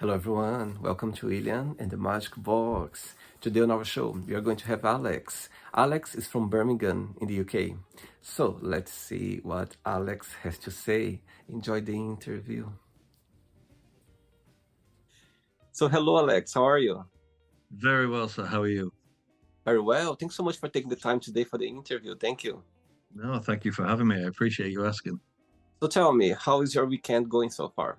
Hello everyone, welcome to William and the Magic Box. Today on our show, we are going to have Alex. Alex is from Birmingham in the UK. So let's see what Alex has to say. Enjoy the interview. So hello Alex, how are you? Very well, sir. How are you? Very well. Thanks so much for taking the time today for the interview. Thank you. No, thank you for having me. I appreciate you asking. So tell me, how is your weekend going so far?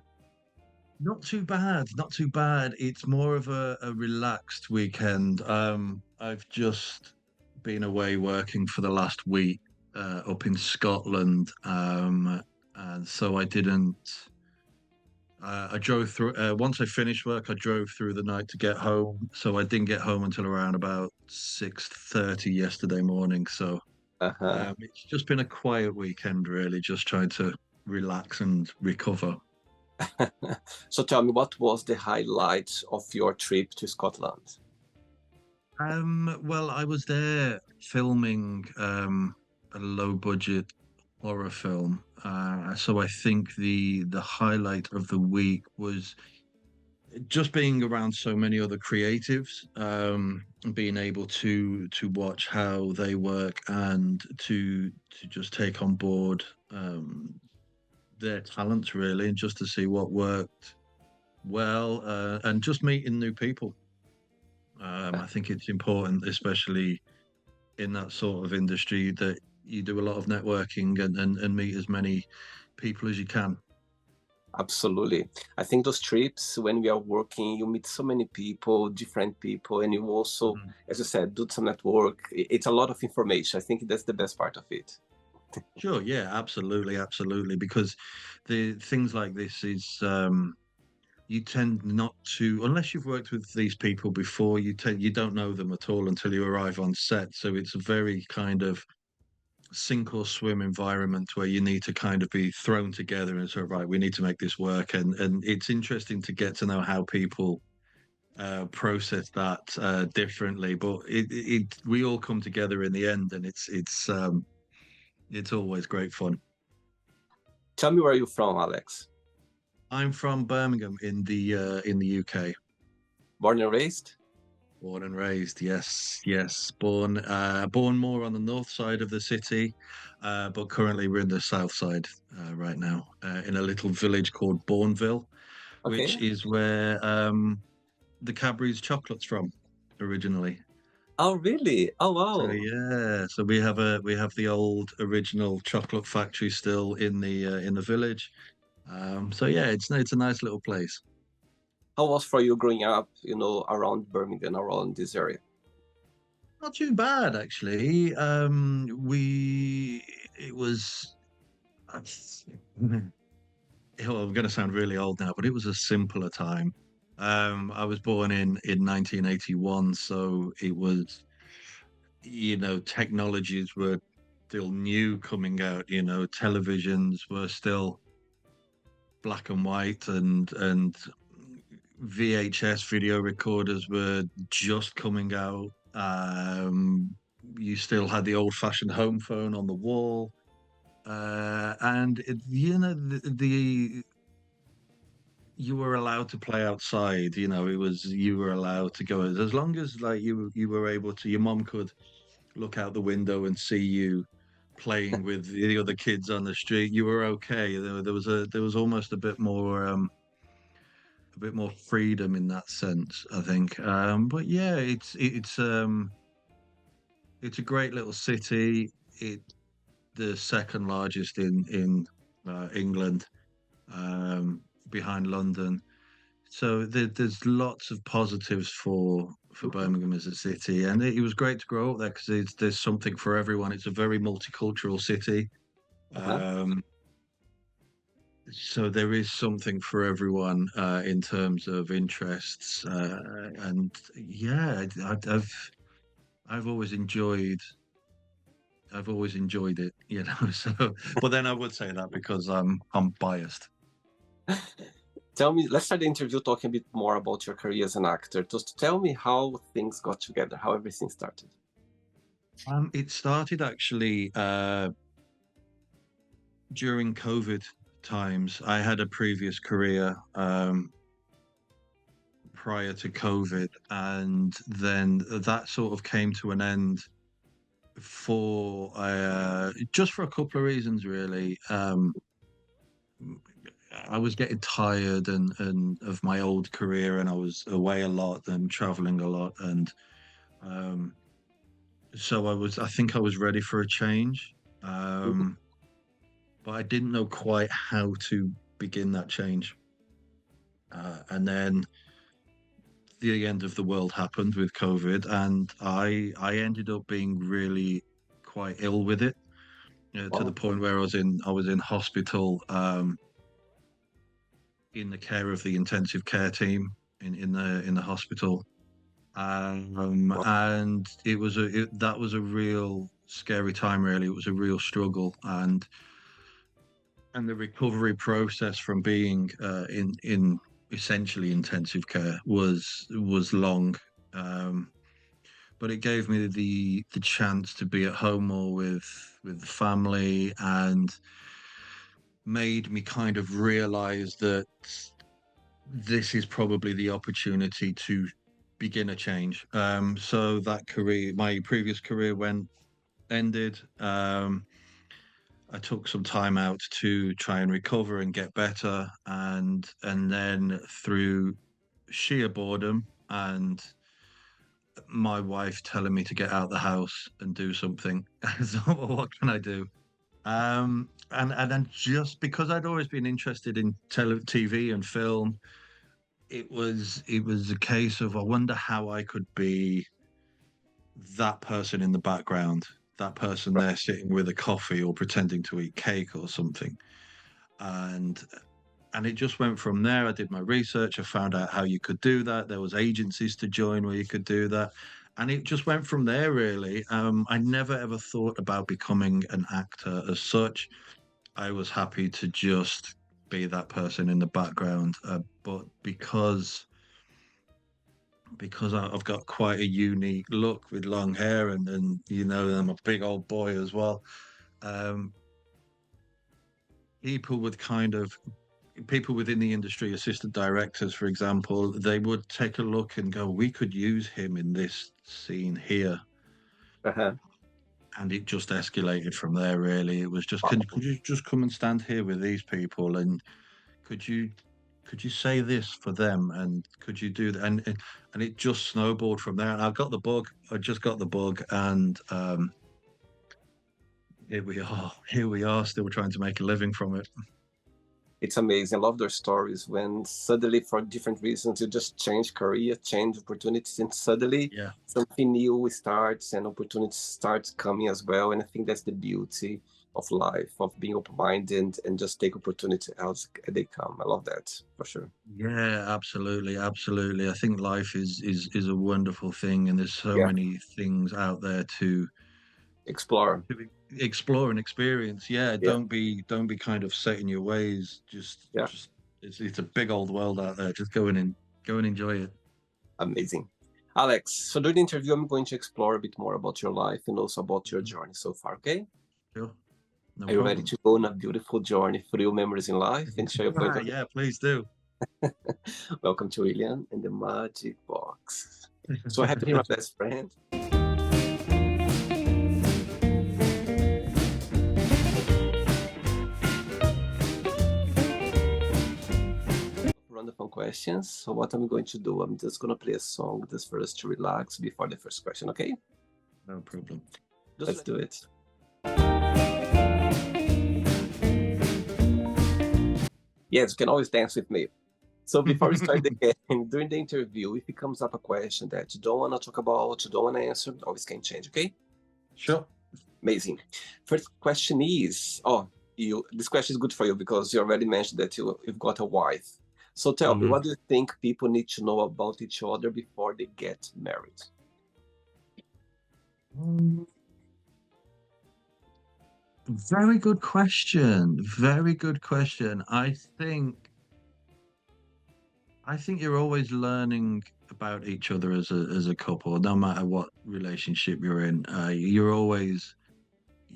Not too bad, not too bad. It's more of a relaxed weekend. I've just been away working for the last week up in Scotland. And so I didn't. I drove through. Once I finished work, I drove through the night to get home. So I didn't get home until around about 6:30 yesterday morning. So Uh-huh. it's just been a quiet weekend, really, just trying to relax and recover. So tell me, what was the highlight of your trip to Scotland? Well, I was there filming a low budget horror film. So I think the highlight of the week was just being around so many other creatives, being able to watch how they work and to just take on board their talents really, and just to see what worked well, and just meeting new people. I think it's important, especially in that sort of industry, that you do a lot of networking and meet as many people as you can. Absolutely. I think those trips, when we are working, you meet so many people, different people, and you also, Mhm. as you said, do some network. It's a lot of information. I think that's the best part of it. Sure, yeah, absolutely, absolutely. Because the things like this is you tend not to, unless you've worked with these people before, you don't know them at all until you arrive on set. So it's a very kind of sink or swim environment where you need to kind of be thrown together and sort of right, we need to make this work. And it's interesting to get to know how people process that differently. But we all come together in the end, and it's always great fun. Tell me where you're from, Alex. I'm from Birmingham in the UK. Born and raised? Born and raised, yes, yes. Born more on the north side of the city, but currently we're in the south side right now, in a little village called Bourneville, which Okay. is where the Cadbury's chocolate's from originally. Oh, really? Oh, So wow. yeah, so we have the old original chocolate factory still in the village. So yeah, it's a nice little place. How was for you growing up, around Birmingham, around this area? Not too bad actually. We it was. Oh, I'm going to sound really old now, but it was a simpler time. I was born in 1981, so it was, technologies were still new coming out. Televisions were still black and white, and VHS video recorders were just coming out. You still had the old-fashioned home phone on the wall, and the you were allowed to play outside. You were allowed to go as long as like you were able to. Your mom could look out the window and see you playing with the other kids on the street. You were okay. There was almost a bit more freedom in that sense, I think. But yeah, it's a great little city. It the second largest in England, behind London. So there's lots of positives for Mhm. Birmingham as a city, and it was great to grow up there because there's something for everyone. It's a very multicultural city, Uh-huh. um, so there is something for everyone in terms of interests, and yeah, I've always enjoyed. I've always enjoyed it, So, but then I would say that because I'm biased. Tell me, let's start the interview talking a bit more about your career as an actor. Just tell me how things got together, how everything started. It started actually during COVID times. I had a previous career. prior to COVID, and then that sort of came to an end for just for a couple of reasons, really. I was getting tired and of my old career, and I was away a lot and traveling a lot, and um, so I think I was ready for a change, Mhm. um, but I didn't know quite how to begin that change. And then the end of the world happened with COVID, and I ended up being really quite ill with it, to the Wow. point where I was in hospital, in the care of the intensive care team in the hospital, Wow. and that was a real scary time. Really, it was a real struggle, and the recovery process from being in essentially intensive care was long. Um, but it gave me the chance to be at home more with the family, and made me kind of realize that this is probably the opportunity to begin a change. So that career, my previous career, went ended. I took some time out to try and recover and get better, and then through sheer boredom and my wife telling me to get out of the house and do something. So what can I do? And then, just because I'd always been interested in TV and film, it was a case of, I wonder how I could be that person in the background, that person Right. there sitting with a coffee or pretending to eat cake or something. And and it just went from there. I did my research. I found out how you could do that. There was agencies to join where you could do that, and it just went from there. Really, I never ever thought about becoming an actor as such. I was happy to just be that person in the background. But because I've got quite a unique look with long hair, and I'm a big old boy as well. Um, people would kind of people within the industry, assistant directors, for example, they would take a look and go, "We could use him in this scene here." Uh-huh. And it just escalated from there. Really, it was just, Wow. could you just come and stand here with these people, and could you could you say this for them, and could you do that? And it just snowballed from there. And I got the bug. I just got the bug, and here we are. Here we are, still trying to make a living from it. It's amazing. I love those stories when suddenly, for different reasons, you just change career, change opportunities, and suddenly Yeah, something new starts and opportunities start coming as well. And I think that's the beauty of life, of being open-minded and just take opportunity as they come. I love that for sure. yeah, absolutely, absolutely. I think life is a wonderful thing, and there's so Yeah, many things out there explore. to explore and experience. Yeah, Yeah, don't be kind of set in your ways. yeah, Just it's a big old world out there. Just go in and go and enjoy it. amazing. Alex, so during the interview, I'm going to explore a bit more about your life and also about your Mhm. journey so far, okay? Sure, no Are you ready problem. to go on a beautiful journey through memories in life and share your point of view? Yeah, please do. Welcome to William and the Magic Box. So I have here my best friend. Run the fun questions. So what I'm going to do, I'm just gonna play a song just for us to relax before the first question, okay? No problem. Let's do it. Yes, you can always dance with me. So before we start the game, during the interview, if it comes up a question that you don't want to talk about, you don't want to answer, always can change, okay? Sure. Amazing. First question is, you. This question is good for you because you already mentioned that you've got a wife. So tell me, Mhm. what do you think people need to know about each other before they get married? Very good question. Very good question. I think you're always learning about each other as a couple, no matter what relationship you're in.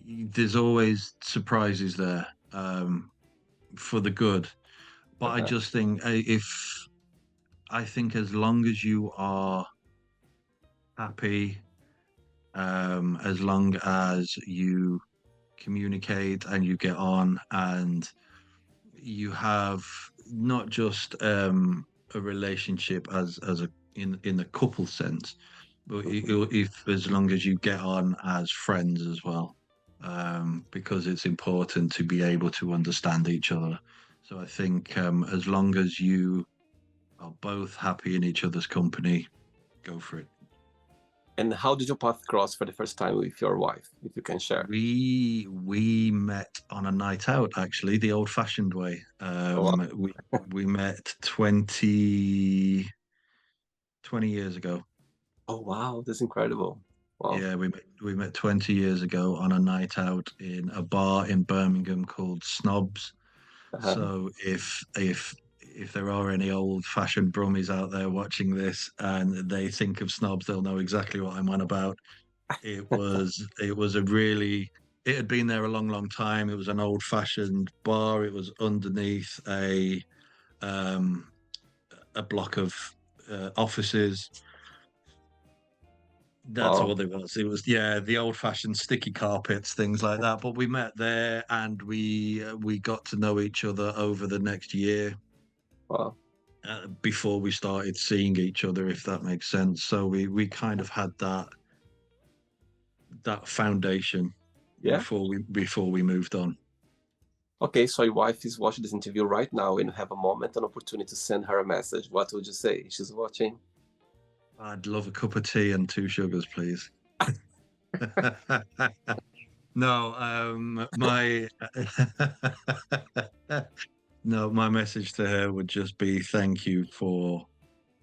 There's always surprises there, for the good. But I Uh-huh. just think, if I think as long as you are happy, as long as you communicate and you get on and you have not just a relationship as a in the couple sense, but Mhm. if as long as you get on as friends as well, because it's important to be able to understand each other. So I think as long as you are both happy in each other's company, go for it. And how did your path cross for the first time with your wife, if you can share? We met on a night out, actually, the old-fashioned way. Oh, wow. We met 20 years ago. Oh, wow, that's incredible. Wow. Yeah, we met 20 years ago on a night out in a bar in Birmingham called Snobs. Uh-huh. So if there are any old-fashioned brummies out there watching this and they think of Snobs, they'll know exactly what I'm on about. It was a really it had been there a long, long time. It was an old-fashioned bar. It was underneath um a block of offices. That's Wow. all it was. It was, yeah, the old-fashioned sticky carpets, things like that. But we met there, and we got to know each other over the next year Wow. before we started seeing each other, if that makes sense. So we kind of had that foundation Yeah. before we moved on. Okay, so your wife is watching this interview right now and you have a moment, an opportunity to send her a message. What would you say? She's watching. I'd love a cup of tea and two sugars, please. No, my no, my message to her would just be thank you for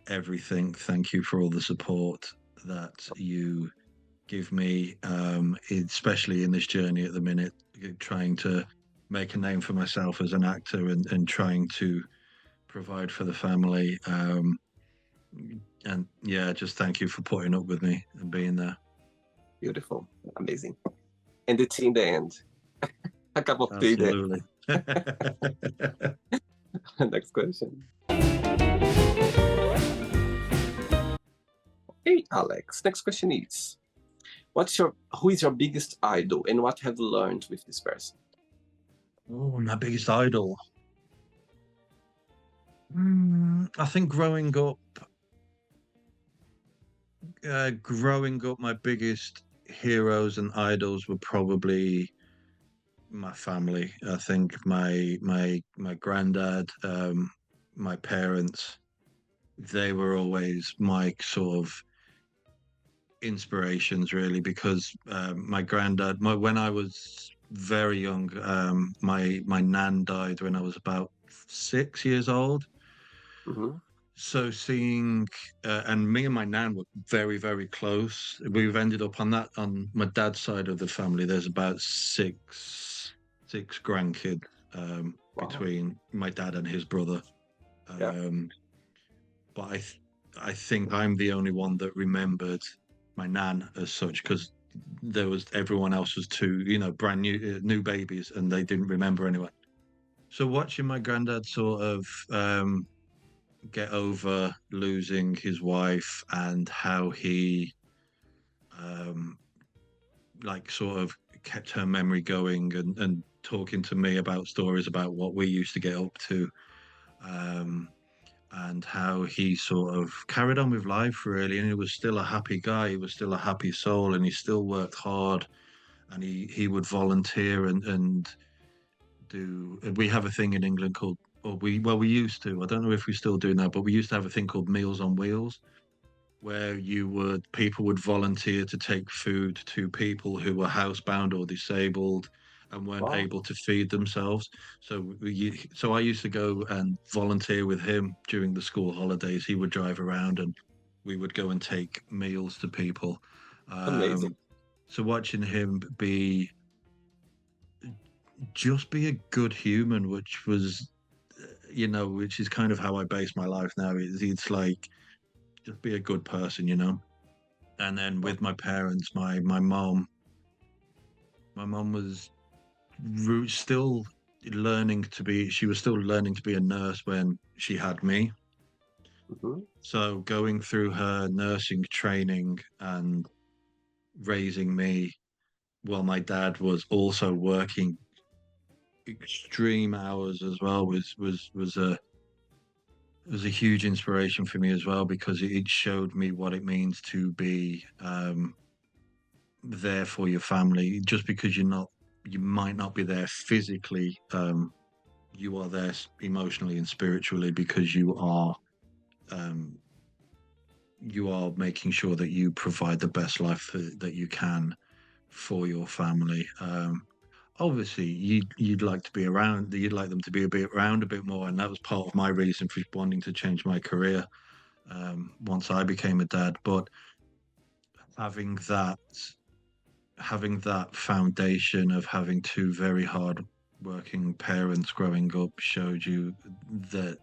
everything. Thank you for all the support that you give me, especially in this journey at the minute, trying to make a name for myself as an actor and trying to provide for the family. And yeah, just thank you for putting up with me and being there. Beautiful. Amazing. And the tea in the end. A cup of tea there. Absolutely. Next question. Hey, Alex. Next question is, who is your biggest idol and what have you learned with this person? Oh, my biggest idol. I think growing up, my biggest heroes and idols were probably my family. I think my granddad, my parents, they were always my sort of inspirations, really, because my granddad, when I was very young, my nan died when I was about 6 years old. Hmm. So seeing, and me and my nan were very, very close. We've ended up on my dad's side of the family. There's about six grandkids Wow. between my dad and his brother. Yeah. Um, but I think I'm the only one that remembered my nan as such because everyone else was two, brand new babies, and they didn't remember anyone. So watching my granddad sort of get over losing his wife and how he um like sort of kept her memory going and talking to me about stories about what we used to get up to, um and how he sort of carried on with life, really, and he was still a happy guy, he was still a happy soul, and he still worked hard, and he would volunteer and do. We have a thing in England called, or we used to, I don't know if we still do now, but we used to have a thing called Meals on Wheels, where people would volunteer to take food to people who were housebound or disabled and weren't Wow. able to feed themselves. So I used to go and volunteer with him during the school holidays. He would drive around and we would go and take meals to people. Amazing. So watching him be a good human, which is kind of how I base my life now. It's like just be a good person. And then Wow. with my parents, my mom was still learning to be. She was still learning to be a nurse when she had me. Hmm. So going through her nursing training and raising me while my dad was also working extreme hours as well was a huge inspiration for me as well, because it showed me what it means to be there for your family. Just because you might not be there physically, you are there emotionally and spiritually, because um, you are making sure that you provide the best life that you can for your family. Obviously, you'd like to be around. You'd like them to be a bit around a bit more, and that was part of my reason for wanting to change my career once I became a dad. But having that having that foundation of having two very hard working parents growing up showed you that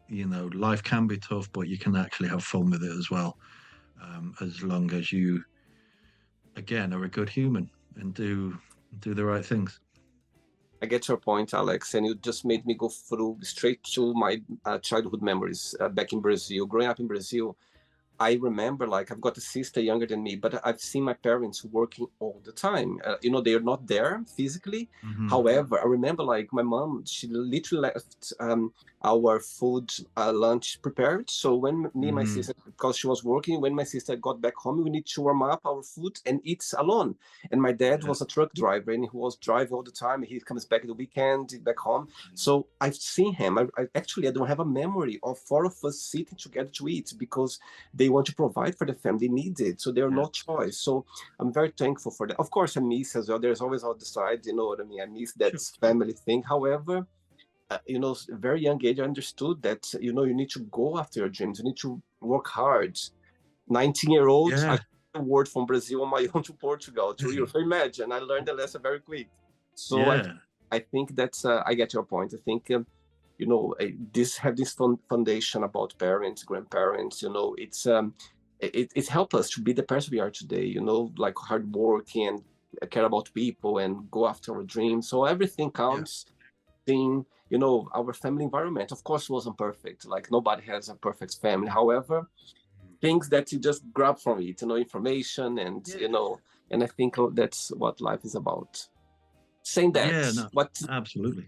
life can be tough, but you can actually have fun with it as well, as long as you again are a good human and do the right things. I get your point, Alex, and you just made me go through straight to my childhood memories back in Brazil. Growing up in Brazil, I remember, like, I've got a sister younger than me, but I've seen my parents working all the time. They're not there physically. Hmm. However, I remember, like, my mom, she literally left our food lunch prepared. So when me and my Hmm. sister, because she was working, when my sister got back home, we need to warm up our food and eat alone. And my dad Yeah. was a truck driver, and he was driving all the time. He comes back the weekend, back home. So I've seen him. I don't have a memory of four of us sitting together to eat, because they want to provide for the family, they need it, so there's Yeah. no choice. So I'm very thankful for that. Of course, I miss as well. There's always on the side, you know what I mean. I miss that Sure. family thing. However, very young age, I understood that you need to go after your dreams. You need to work hard. 19-year-old, I Yeah. got a word from Brazil on my own to Portugal to Rio. So imagine, I learned the lesson very quick. So Yeah. I think that's I get your point. I think this have this foundation about parents, grandparents. It helps us to be the person we are today. Like hardworking and care about people and go after our dreams. So everything Yeah. counts in our family environment. Of course, wasn't perfect. Like nobody has a perfect family. However, things that you just grab from it, information, and Yeah. and I think that's what life is about. Saying that, Yeah. No, what absolutely.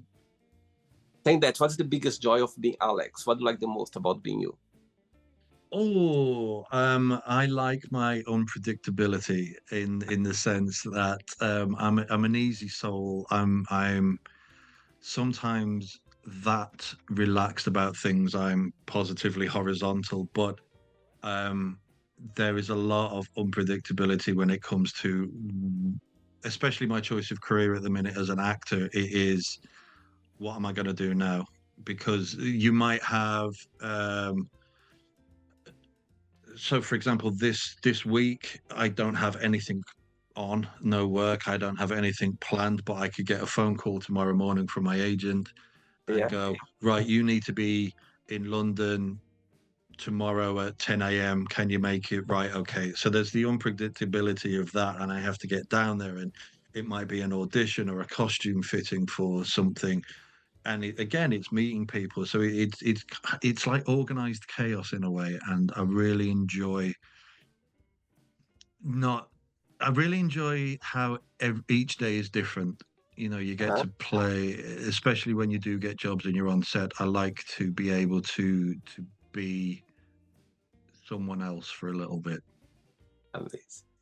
saying that, what's the biggest joy of being Alex? What do you like the most about being you? Oh, I like my unpredictability in the sense that I'm an easy soul. I'm sometimes that relaxed about things. I'm positively horizontal, but um, there is a lot of unpredictability when it comes to, especially my choice of career at the minute as an actor. It is, what am I going to do now? Because you might have so for example, this week I don't have anything on, no work, I don't have anything planned, but I could get a phone call tomorrow morning from my agent and Yeah, go, right, you need to be in London tomorrow at 10 a.m. Can you make it? Right, okay. So there's the unpredictability of that, and I have to get down there, and it might be an audition or a costume fitting for something. And again, it's meeting people, so it's like organized chaos in a way, and not I really enjoy how each day is different. You get uh-huh. to play, especially when you do get jobs and you're on set. I like to be able to be someone else for a little bit. Amazing.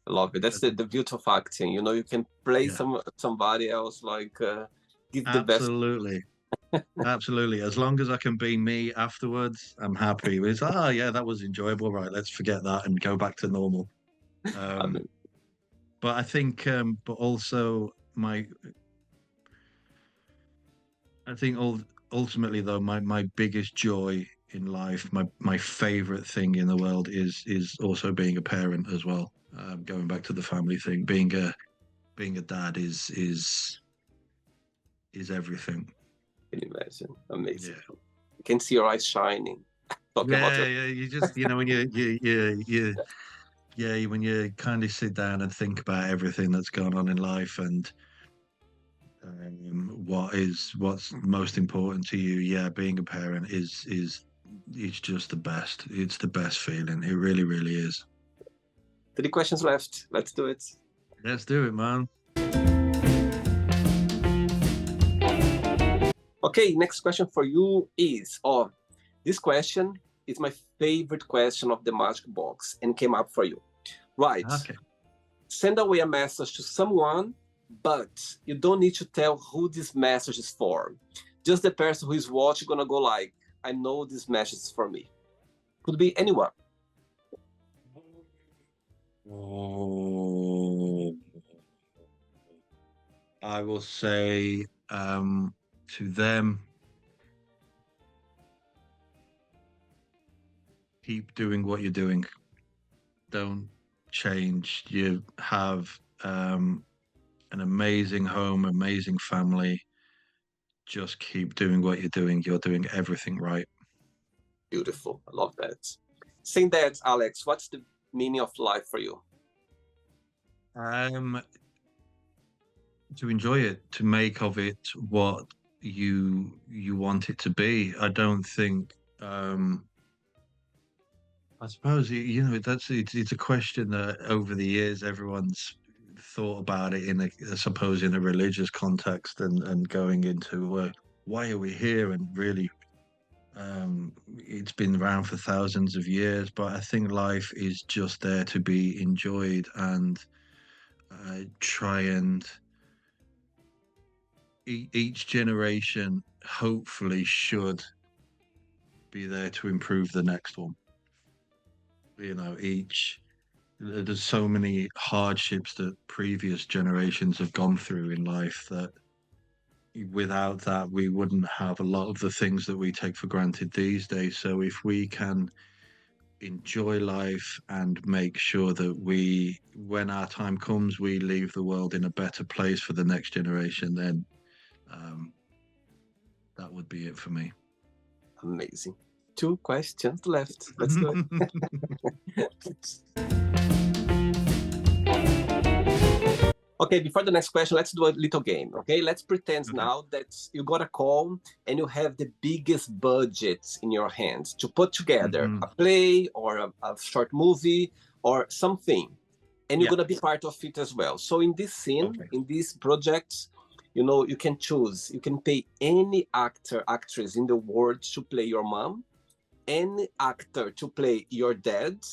I love it. That's But the beauty of acting. You can play yeah, somebody else, like give the best. absolutely. Absolutely. As long as I can be me afterwards, I'm happy. It's yeah, that was enjoyable. Right, let's forget that and go back to normal. I Um, mean, but I think but also I think ultimately though, my biggest joy in life, my favorite thing in the world is also being a parent as well. Going back to the family thing, being a dad is everything. can you imagine? Amazing. Yeah. You can see your eyes shining. Talking about Yeah, your. yeah. You just when when you kind of sit down and think about everything that's going on in life and what's most important to you. Yeah, being a parent is it's just the best. It's the best feeling. It really, really is. 3 questions left. Let's do it. Let's do it, man. Okay, next question for you is, this question is my favorite question of the Magic Box and came up for you. Right. Okay. Send away a message to someone, but you don't need to tell who this message is for. Just the person who is watching gonna go like, I know this message is for me. Could be anyone. Oh, I will say to them, keep doing what you're doing. Don't change. You have an amazing home, amazing family. Just keep doing what you're doing. You're doing everything right. Beautiful. I love that. Saying that, Alex, what's the meaning of life for you? Um, to enjoy it, to make of it what you want it to be. I don't think I suppose it's a question that over the years everyone's thought about it in I suppose in a religious context and going into why are we here and really it's been around for thousands of years, but I think life is just there to be enjoyed and try and each generation hopefully should be there to improve the next one. Each there's so many hardships that previous generations have gone through in life that without that we wouldn't have a lot of the things that we take for granted these days. So if we can enjoy life and make sure that when our time comes, we leave the world in a better place for the next generation, then um, that would be it for me. Amazing. 2 questions left. Let's do it. Okay, before the next question, let's do a little game. Okay, let's pretend Okay. now that you got a call and you have the biggest budget in your hands to put together Mhm. a play or a short movie or something, and you're Yeah. gonna be part of it as well. So in this scene, Okay. in this project, you can choose. You can pay any actor, actress in the world to play your mom, any actor to play your dad,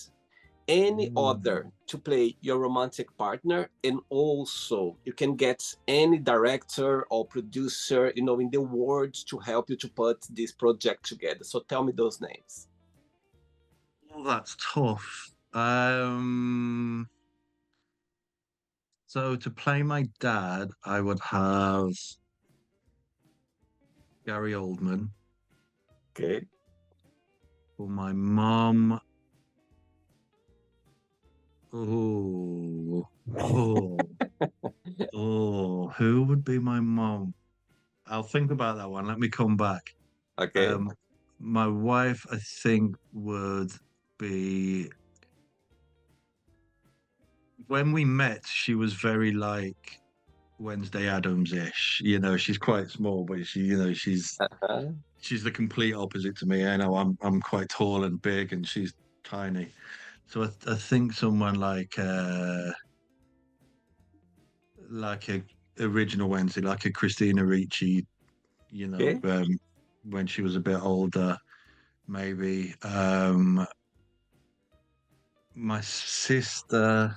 any other Ooh. to play your romantic partner, and also you can get any director or producer in the world to help you to put this project together. So tell me those names. Well, that's tough. So to play my dad, I would have Gary Oldman. Okay. For my mom, oh, oh, who would be my mom? I'll think about that one. Let me come back. Okay. Um, my wife, I think, would be when we met, she was very like Wednesday Adams-ish. She's quite small, but Uh-huh. she's the complete opposite to me. I know I'm quite tall and big, and she's tiny. So I think someone like a original Wednesday, like a Christina Ricci, you know, Okay. um, when she was a bit older, maybe. My sister.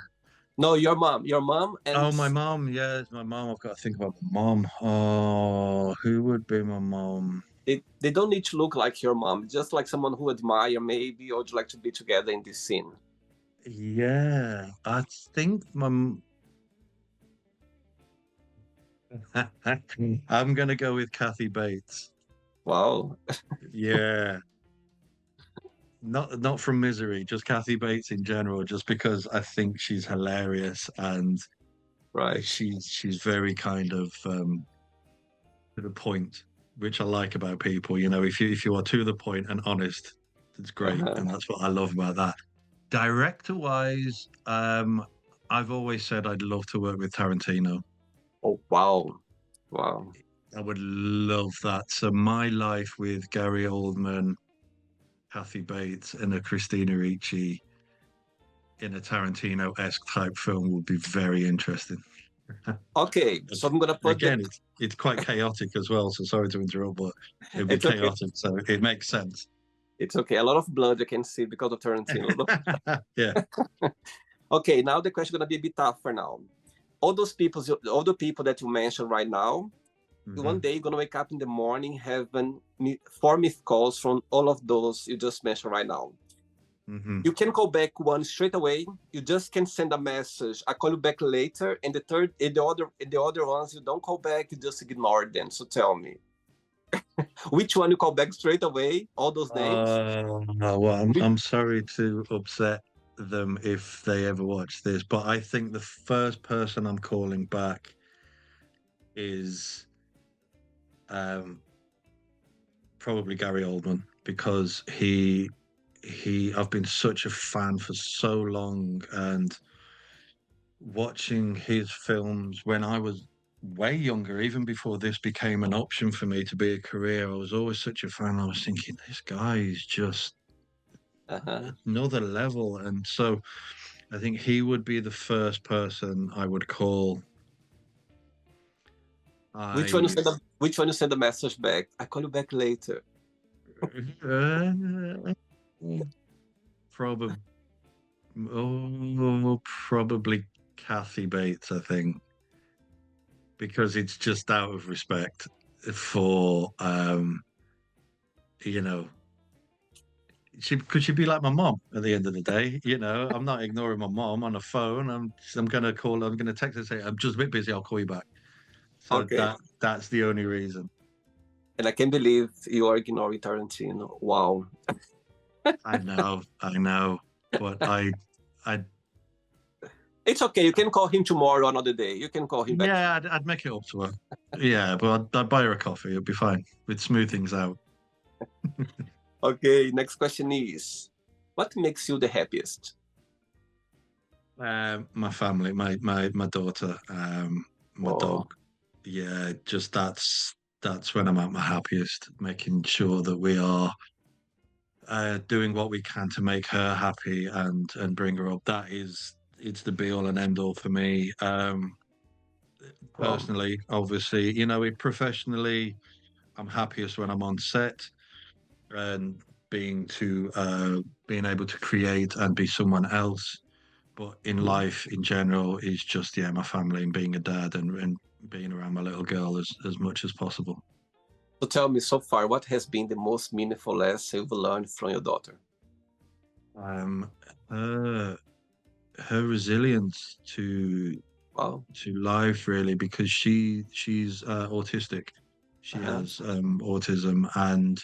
No, your mom. Your mom and Oh, my mom. Yes, my mom. I've got to think about my mom. Oh, who would be my mom? they don't need to look like your mom, just like someone who admire maybe or would like to be together in this scene. Yeah, I think I'm gonna go with Kathy Bates. Wow. Yeah, not from Misery, just Kathy Bates in general, just because I think she's hilarious and Right. she's very kind of to the point, which I like about people. If you are to the point and honest, it's great, Uh-huh. and that's what I love about that. Director wise, I've always said I'd love to work with Tarantino. Oh, wow. Wow. I would love that. So my life with Gary Oldman Kathy Bates and a Christina Ricci in a Tarantino-esque type film would be very interesting. Okay, so I'm gonna put the. Again, it's quite chaotic as well. So sorry to interrupt, but it'd be It's okay. chaotic, so it makes sense. It's okay. A lot of blood I can see because of Tarantino. Yeah. Okay, now the question is gonna be a bit tougher now. All the people that you mentioned right now, one Mhm. day you're gonna wake up in the morning having four missed calls from all of those you just mentioned right now. Mhm. You can call back one straight away. You just can send a message. I call you back later, and the other ones you don't call back. You just ignore them. So tell me, which one you call back straight away? All those names. Well, Which, I'm sorry to upset them if they ever watch this, but I think the first person I'm calling back is um, probably Gary Oldman because I've been such a fan for so long, and watching his films when I was way younger, even before this became an option for me to be a career, I was always such a fan. I was thinking, this guy is just uh-huh. another level. And so I think he would be the first person I would call. I Which one you send a message back? I call you back later. uh, probably probably Kathy Bates, I think, because it's just out of respect for you know, she could she be like my mom at the end of the day? I'm not ignoring my mom on a phone. I'm gonna call, I'm gonna text her and say, I'm just a bit busy, I'll call you back. So Okay. that's the only reason. And I can't believe you are ignoring Tarantino. Wow. I know. But I It's okay. You can call him tomorrow, another day. You can call him back. yeah, I'd make it up to her. Yeah, but I'd buy her a coffee, it'd be fine. We'd smooth things out. Okay, next question is, what makes you the happiest? My family, my daughter, my Oh, dog. Yeah, just that's when I'm at my happiest, making sure that we are doing what we can to make her happy and bring her up. It's the be all and end all for me. well, Personally, obviously, professionally, I'm happiest when I'm on set and being able to create and be someone else. But in mhm. life in general is just my family and being a dad and being around my little girl as much as possible. So tell me so far, what has been the most meaningful lesson you've learned from your daughter? Um, her her resilience Wow. to life really because she's autistic. She Uh-huh. has autism and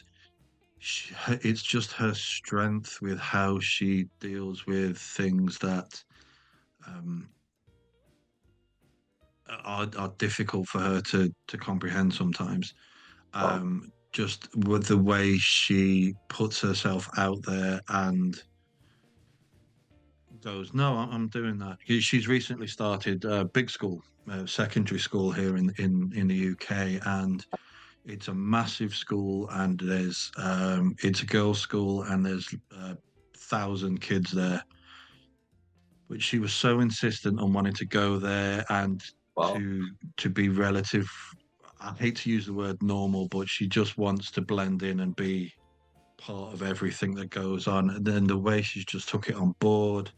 it's just her strength with how she deals with things that um, are difficult for her to comprehend sometimes. Wow. Just with the way she puts herself out there and goes, no, I'm doing that. She's recently started big school, secondary school here in the UK, and it's a massive school, and it's a girls' school, and there's 1,000 kids there. But she was so insistent on wanting to go there and Wow. to be relative. I hate to use the word normal, but she just wants to blend in and be part of everything that goes on. And then the way she's just took it on board,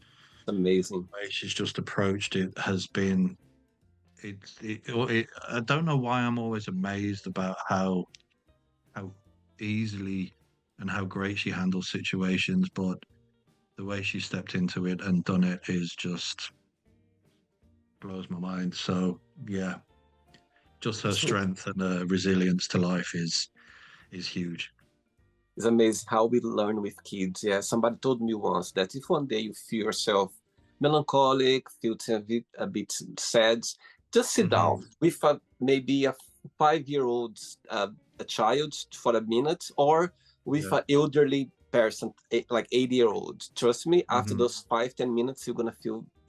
Amazing. the way she's just approached it has been I don't know why I'm always amazed about how easily and how great she handles situations, but the way she stepped into it and done it is just blows my mind. So yeah, just her So strength and resilience to life is huge. it's amazing how we learn with kids. Yeah, somebody told me once that if one day you feel yourself melancholic, feel a bit sad, just sit Hmm. down with maybe a 5-year-old a child for a minute, or with Yeah. an elderly person, like 80-year-old. Trust me, after Hmm. those 5-10 minutes, you're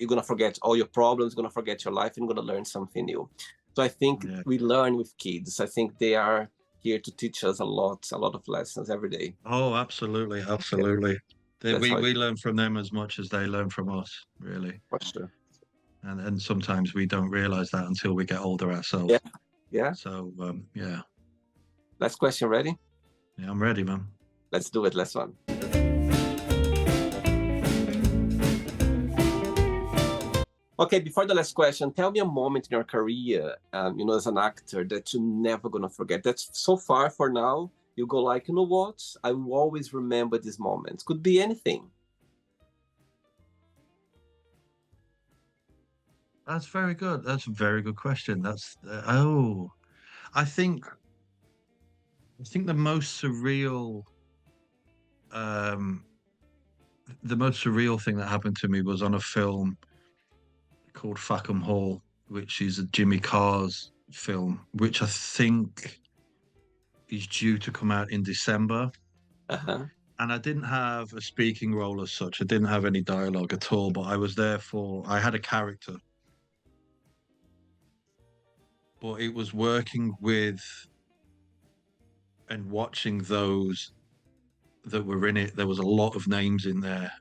gonna forget all your problems, you're gonna forget your life, and you're gonna learn something new. So I think Yeah. we learn with kids. I think they are here to teach us a lot of lessons every day. Oh, absolutely, Yeah, absolutely. that's how We it learn from them as much as they learn from us, really. for sure. And sometimes we don't realize that until we get older Yeah, ourselves. yeah. So yeah, Last question, ready? yeah, I'm ready, man. Let's do it. Last one. Okay, before the last question, tell me a moment in your career, as an actor that you're never gonna forget. That's so far for now. You go like, you know what? I will always remember this moment. Could be anything. That's very good. That's a very good question. That's oh, I think I think um the most surreal thing that happened to me was on a film called Fackham Hall, which is a Jimmy Carr's film, which I think is due to come out in December. Uh-huh. And I didn't have a speaking role as such. I didn't have any dialogue at all, but I was there I had a character, but it was working with and watching those that were in it. There was a lot of names in there.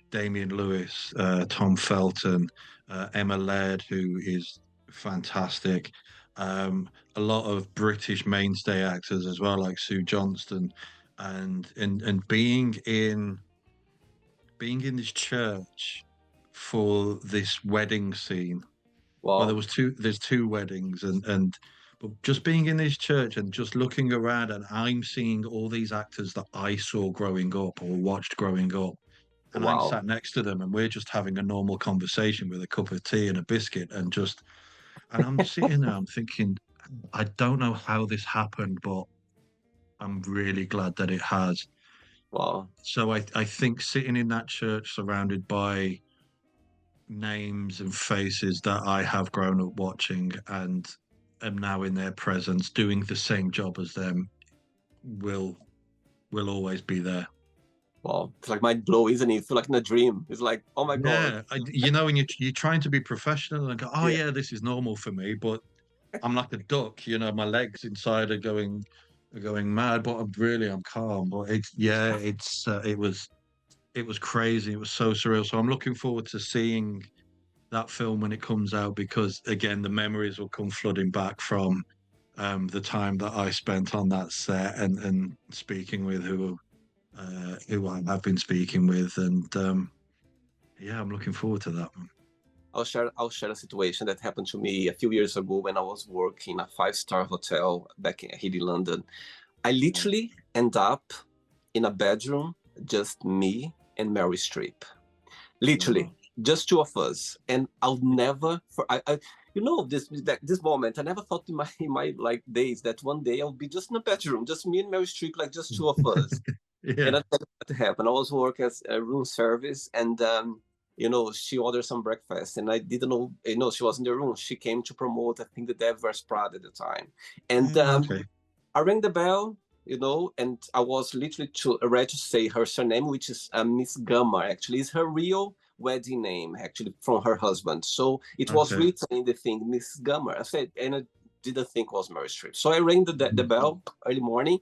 Damian Lewis, Tom Felton, Emma Laird, who is fantastic. A lot of British mainstay actors as well, like Sue Johnston, and being in this church for this wedding scene. Well, Wow. there's two weddings, but just being in this church and just looking around, and I'm seeing all these actors that I saw growing up or watched growing up, and I'm Wow. sat next to them, and we're just having a normal conversation with a cup of tea and a biscuit, and I'm sitting there, I'm thinking, I don't know how this happened, but I'm really glad that it has. Wow. So I think sitting in that church surrounded by names and faces that I have grown up watching and am now in their presence doing the same job as them will will always be there. Wow. It's like mind blowing, isn't it? You feel like in a dream. It's like, oh my God. Yeah, and you're trying to be professional and go, oh Yeah. yeah, this is normal for me, but I'm like a duck, my legs inside are going mad, but I'm calm. But it was crazy. It was so surreal. So I'm looking forward to seeing that film when it comes out because again the memories will come flooding back from the time that I spent on that set and speaking with who I have been speaking with and yeah, I'm looking forward to that one. I'll share a situation that happened to me a few years ago when I was working in a five-star hotel back here in London. I literally end up in a bedroom, just me and Mary Streep. Literally, Wow. just two of us. And I'll never for this moment. I never thought in my like days that one day I'll be just in a bedroom, just me and Mary Streep, like just two of us. And Yeah. I tell you what happened. I was working as a room service, and she ordered some breakfast, and I didn't know, she was in the room. She came to promote, I think, the Dev Vs Prada at the time, and Okay. I rang the bell, and I was literally ready to say her surname, which is Miss Gummer. Actually, is her real wedding name, actually, from her husband. So it was Okay. written in the thing, Miss Gummer. I said, and I didn't think it was Mary Streep. So I rang the bell early morning,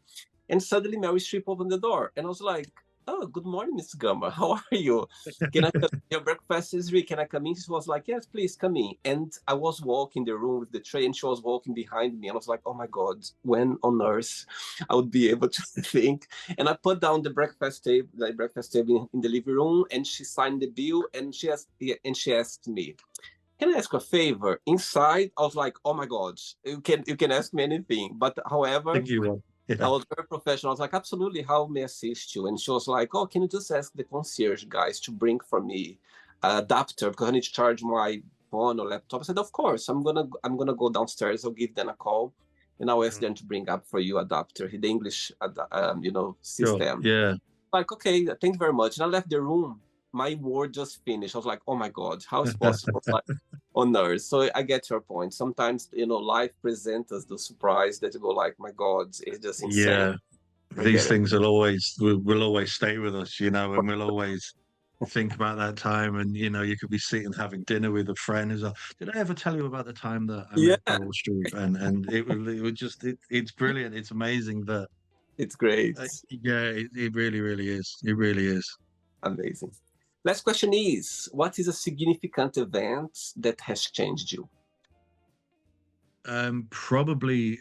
and suddenly Mary Streep opened the door, and I was like, "Oh, good morning, Miss Gummer. How are you? Can I come? Your breakfast is ready. Can I come in?" She was like, "Yes, please come in." And I was walking the room with the tray, and she was walking behind me, and I was like, "Oh my God, when on earth I would be able to think?" And I put down the breakfast table in the living room, and she signed the bill, and she asked me, "Can I ask a favor?" Inside, I was like, "Oh my God, you can ask me anything." But however, Think you will. I Yeah. was very professional. I was like, "Absolutely, how may I assist you?" And she was like, "Oh, can you just ask the concierge guys to bring for me an adapter because I need to charge my phone or laptop?" I said, "Of course, I'm gonna go downstairs. I'll give them a call, and I'll ask them to bring up for you adapter, the English, Sure. system." Yeah. Like, okay, thank you very much. And I left the room. My word just finished. I was like, oh my God, how is possible? Like, on earth. So I get your point. Sometimes, life presents us the surprise that you go like, my God, it's just insane. Yeah. I get These it. things will always stay with us, and we'll always think about that time, and you could be sitting having dinner with a friend who's like, "Did I ever tell you about the time that I Yeah, met Meryl Streep?" And it would just it's brilliant. It's amazing that it's great. yeah, it really really is. It really is. Amazing. Last question is, what is a significant event that has changed you? Probably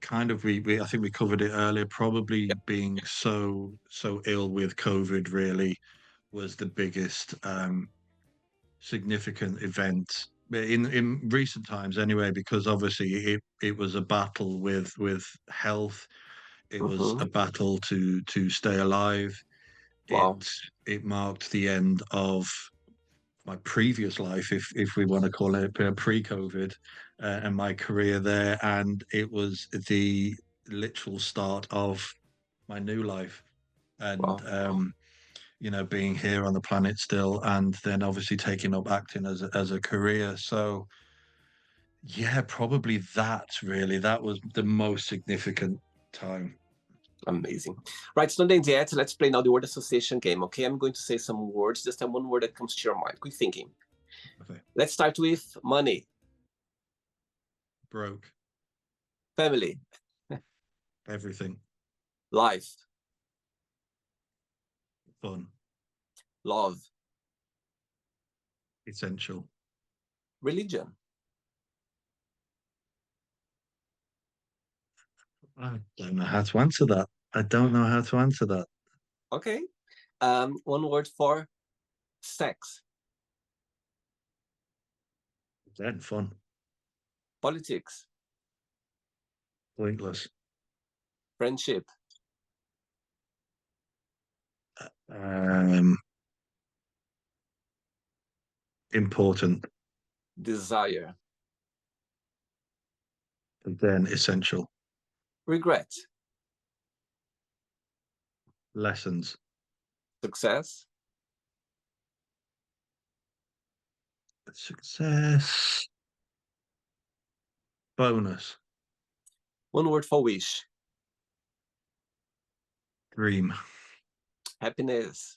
kind of we I think we covered it earlier. Probably being so ill with COVID really was the biggest significant event in recent times anyway, because obviously it was a battle with health. It was a Hmm. battle to stay alive. Wow. It marked the end of my previous life, if we want to call it pre-COVID, and my career there, and it was the literal start of my new life, and Wow. being here on the planet still, and then obviously taking up acting as a career. So yeah, probably that was the most significant time. Amazing. Right, student yet, let's play now the word association game, okay? I'm going to say some words, just one word that comes to your mind. Quick thinking. Okay. Let's start with money, Broke. family, Everything. life, Fun. love, Essential. religion. I don't know how to answer that. I don't know how to answer that. Okay. One word for sex, Then fun. politics, Pointless. friendship, Um, Important. desire, Then essential. regret, Lessons. success. Success. Bonus. One word for wish, Dream. happiness.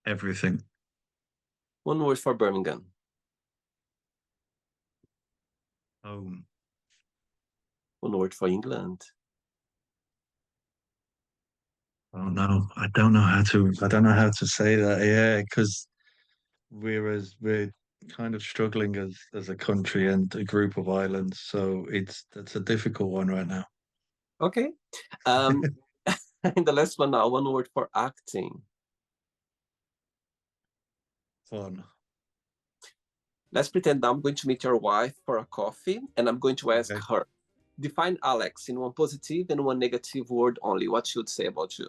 Everything. One word for Birmingham, Home. one word for England. Oh no, I don't know how to. I don't know how to say that. Yeah, because we're kind of struggling as a country and a group of islands, so that's a difficult one right now. Okay. Um, and the last one now, one word for acting. Fun. Let's pretend I'm going to meet your wife for a coffee and I'm going to ask Okay. her, define Alex in one positive and one negative word only. What she would say about you?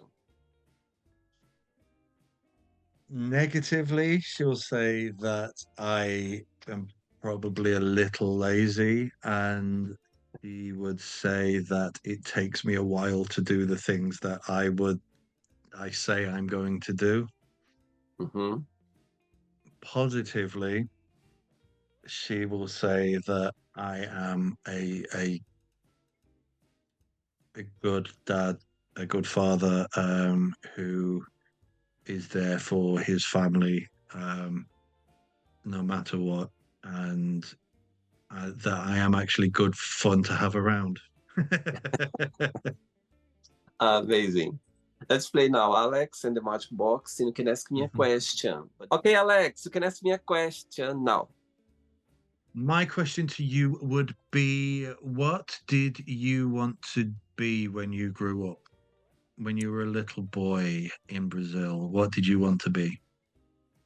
Negatively, she'll say that I am probably a little lazy, and she would say that it takes me a while to do the things that I say I'm going to do. Mm-hmm. Positively, she will say that I am a good dad, a good father, who is there for his family, no matter what, and that I am actually good fun to have around. Amazing. Let's play now, Alex, and the magic box, and you can ask me a question. Okay, Alex, you can ask me a question now. My question to you would be, what did you want to be when you grew up? When you were a little boy in Brazil, what did you want to be?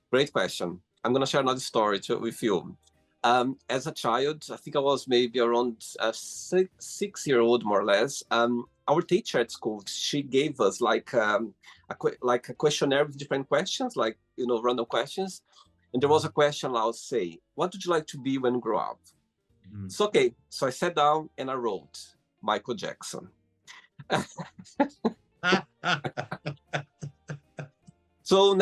Great question. I'm going to share another story with you. As a child, I think I was maybe around 6 year old, more or less. Our teacher at school, she gave us like a questionnaire with different questions, like random questions. And there was a question I'll say, "What would you like to be when you grow up?" Mm. So okay, so I sat down and I wrote Michael Jackson. So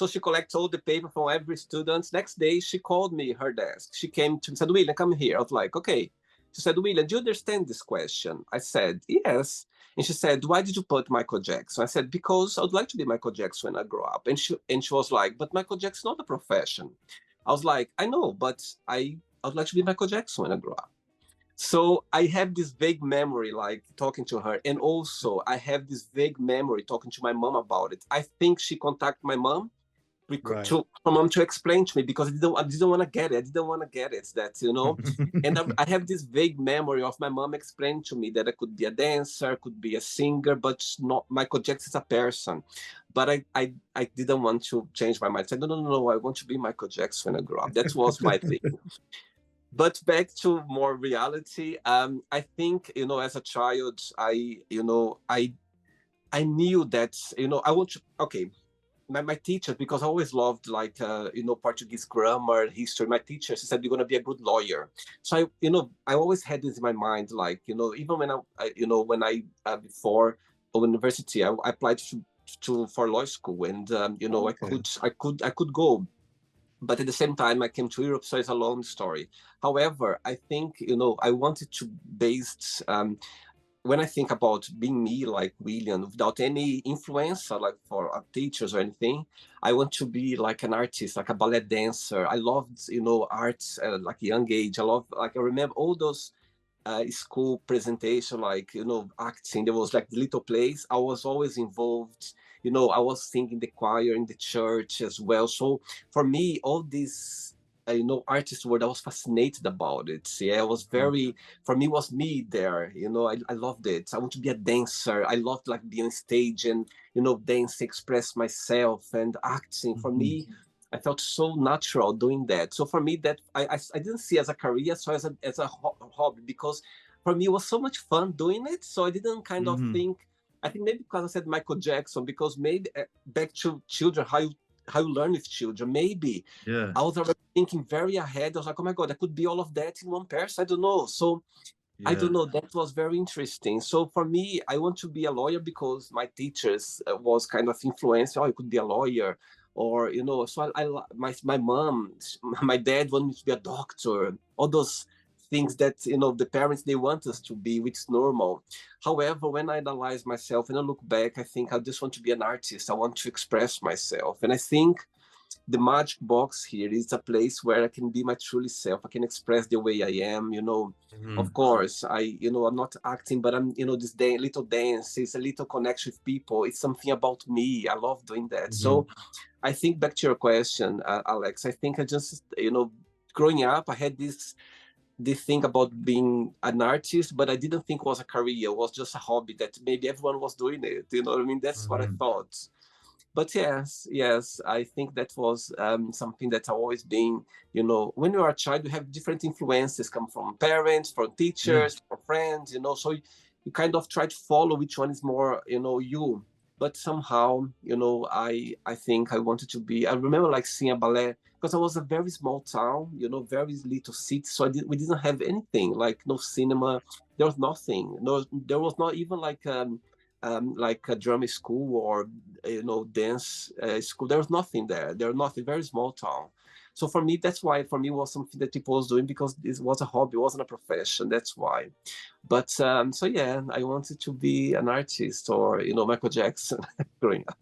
she collects all the paper from every student. Next day, she called me her desk. She came to me and said, "William, come here." I was like, "Okay." She said, William, do you understand this question? I said, yes. And she said, why did you put Michael Jackson? I said, because I would like to be Michael Jackson when I grow up. And she was like, but Michael Jackson's not a profession. I was like, I know, but I would like to be Michael Jackson when I grow up. So I have this vague memory, like talking to her, and also I have this vague memory talking to my mom about it. I think she contacted my mom Right. to my mom to explain to me because I didn't want to get it. I didn't want to get it. That and I have this vague memory of my mom explaining to me that I could be a dancer, could be a singer, but not Michael Jackson is a person. But I didn't want to change my mind. I said, no, no, no, no, I want to be Michael Jackson when I grow up. That was my thing. But back to more reality, I think, as a child, I knew that, I want to, okay, my teacher, because I always loved like, Portuguese grammar, history, my teacher, she said, you're going to be a good lawyer. So I always had this in my mind, like, even when before university, I applied for law school, and, Okay. I could go, but at the same time I came to Europe, so it's a long story. However, I think, I wanted to base, when I think about being me, like William, without any influence, like for teachers or anything, I want to be like an artist, like a ballet dancer. I loved, arts at like a young age. I remember all those school presentation, like, acting. There was like little plays. I was always involved. I was singing the choir in the church as well. So for me, all these, artist world, I was fascinated about it. Yeah, I was Mm. very, for me, it was me there. I loved it. I want to be a dancer. I loved like being on stage and, dance, express myself and acting. For Mhm. me, I felt so natural doing that. So for me, that I didn't see as a career, so as a hobby, because for me it was so much fun doing it. So I didn't kind of Mhm. think. I think maybe because I said Michael Jackson, because maybe back to children, how you learn with children. Maybe Yeah. I was already thinking very ahead. I was like, oh my god, I could be all of that in one person. I don't know. So I Yeah. don't know. That was very interesting. So for me, I want to be a lawyer because my teachers was kind of influenced. Oh, you could be a lawyer, or So my mom, my dad wanted me to be a doctor. All those things that the parents they want us to be, which is normal. However, when I analyze myself and I look back, I think I just want to be an artist. I want to express myself, and I think the magic box here is a place where I can be my truly self. I can express the way I am. Of Mhm. course, I'm not acting, but I'm, this little dance is a little connection with people. It's something about me. I love doing that. Mhm. So I think back to your question, Alex, I think I just, growing up, I had this thing about being an artist, but I didn't think it was a career. It was just a hobby that maybe everyone was doing it. You know what I mean? That's what I Mhm. thought. But yes, yes, I think that was something that always been, when you are a child, you have different influences come from parents, from Yeah. teachers, from friends, so you kind of try to follow which one is more, you. But somehow, I think I wanted to be, I remember like seeing a ballet because I was a very small town, very little city. So we didn't have anything, like no cinema. There was nothing. No, there was not even like a drum school or dance school. There was nothing there. There was nothing. Very small town. So for me, that's why for me it was something that people was doing because it was a hobby. It wasn't a profession. That's why. But so yeah, I wanted to be an artist or Michael Jackson growing up.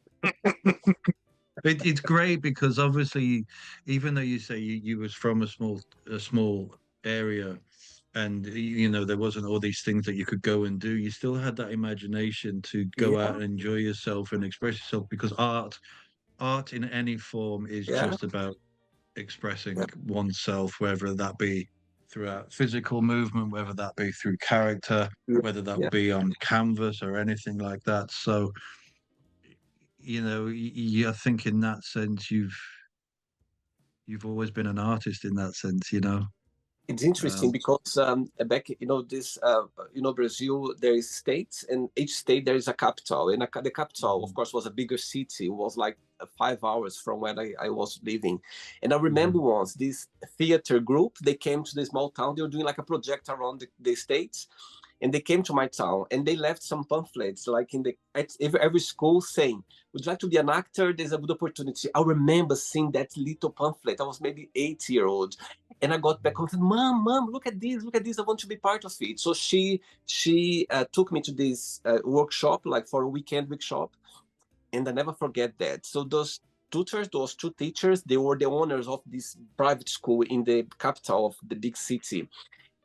It's great because obviously, even though you say you was from a small area, and there wasn't all these things that you could go and do, you still had that imagination to go out Yeah, and enjoy yourself and express yourself because art in any form is yeah, just about yeah, expressing oneself, whether that be throughout physical movement, whether that be through character, yeah, whether that yeah. be on canvas or anything like that. So, I think in that sense, you've always been an artist in that sense. It's interesting Um, because back, this, Brazil, there is states, and each state there is a capital. And the capital, of mhm, course, was a bigger city. It was like 5 hours from where I was living. And I remember mhm. once this theater group, they came to the small town. They were doing like a project around the states, and they came to my town and they left some pamphlets like at every school saying, would you like to be an actor? There's a good opportunity. I remember seeing that little pamphlet. I was maybe 8 year old, And I got back home and said, Mom, look at this, I want to be part of it. So she took me to this workshop, like for a weekend workshop, and I never forget that. So those tutors, those two teachers, they were the owners of this private school in the capital of the big city.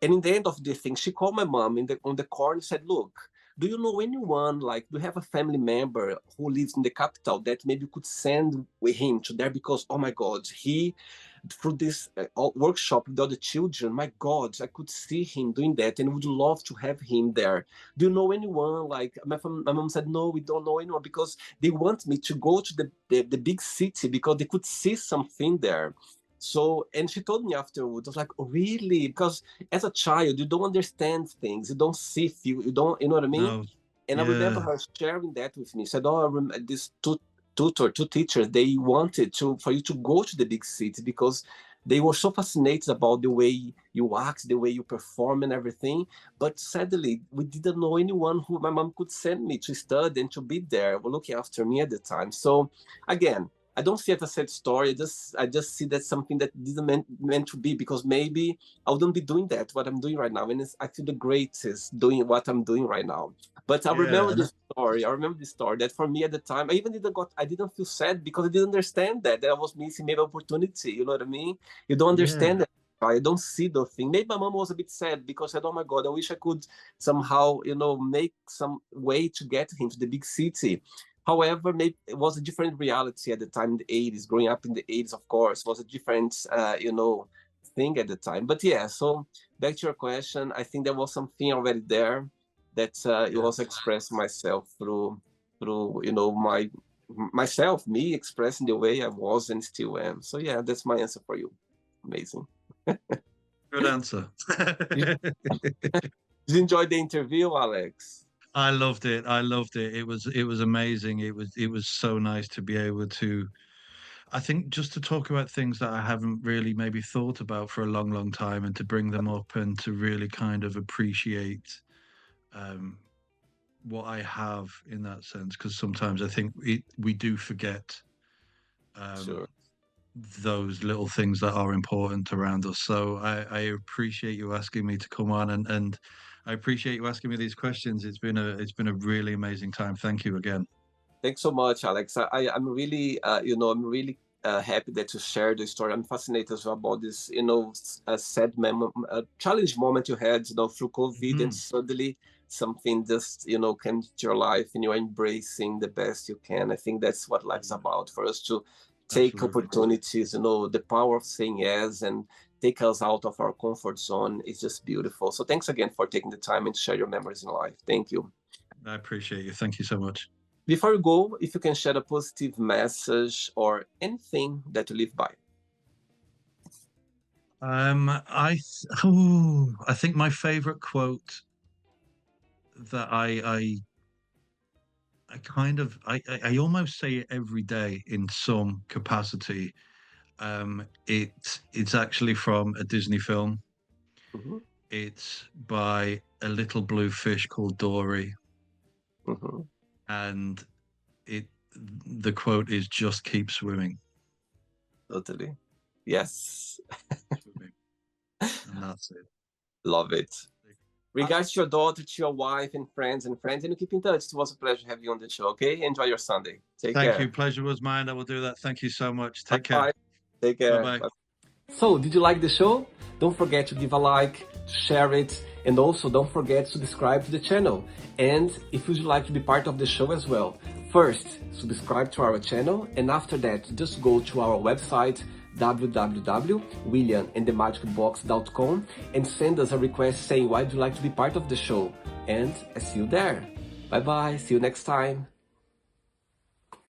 And in the end of the thing, she called my mom on the call and said, look, do you know anyone, like, do you have a family member who lives in the capital that maybe you could send with him to there? Because, oh my God, he, through this workshop with other children, my God, I could see him doing that and would love to have him there. Do you know anyone? Like, my mom said, no, we don't know anyone, because they want me to go to the big city because they could see something there. So, and she told me afterwards, I was like, oh, really? Because as a child, you don't understand things, you don't see, you don't, you know what I mean? No. And I remember Yeah. her sharing that with me. She said, oh, these two teachers, they wanted for you to go to the big city because they were so fascinated about the way you act, the way you perform and everything. But sadly, we didn't know anyone who my mom could send me to study and to be there, looking after me at the time. So again, I don't see it as a sad story. I just see that something that didn't meant to be, because maybe I wouldn't be doing that, what I'm doing right now. And I feel the greatest doing what I'm doing right now. But I Yeah. remember this story. I remember this story that for me at the time, I didn't feel sad because I didn't understand that I was missing maybe opportunity. You know what I mean? You don't Yeah. understand that. I don't see the thing. Maybe my mom was a bit sad because I said, oh my God, I wish I could somehow, make some way to get him to the big city. However, maybe it was a different reality at the time in the 80s. Growing up in the 80s, of course, was a different, thing at the time. But yeah, so back to your question, I think there was something already there that it Yeah. was expressed myself through me expressing the way I was and still am. So yeah, that's my answer for you. Amazing. Good answer. Did you enjoy the interview, Alex? I loved it. I loved it. It was amazing. It was so nice to be able to, I think, just to talk about things that I haven't really maybe thought about for a long, long time, and to bring them up and to really kind of appreciate um what I have in that sense. Because sometimes I think we do forget um Sure. those little things that are important around us. So I appreciate you asking me to come on, and I appreciate you asking me these questions. It's been a really amazing time. Thank you again. Thanks so much, Alex. I'm really, I'm really happy that you shared the story. I'm fascinated as well about this, sad challenge moment you had, through COVID, and Mhm. suddenly something just, came to your life and you're embracing the best you can. I think that's what life's about, for us to take Absolutely. opportunities, the power of saying yes and take us out of our comfort zone is just beautiful. So thanks again for taking the time and share your memories in life. Thank you. I appreciate you. Thank you so much. Before you go, if you can share a positive message or anything that you live by. I think my favorite quote that I kind of I almost say it every day in some capacity. It's actually from a Disney film. Mhm, It's by a little blue fish called Dory, mhm. and it the quote is just keep swimming. Totally. Yes, Swimming. And that's it. love it. Regards to your daughter, to your wife, and you keep in touch. It was a pleasure having you on the show. Okay, enjoy your Sunday. Take Thank you. care. Pleasure was mine. I will do that. Thank you so much. Bye Take care. bye. Take Bye care. bye. Bye. So, did you like the show? Don't forget to give a like, share it, and also don't forget to subscribe to the channel. And if you'd like to be part of the show as well, first subscribe to our channel, and after that, just go to our website www.williamandthemagicbox.com and send us a request saying why would you like to be part of the show. And I see you there. Bye bye. See you next time.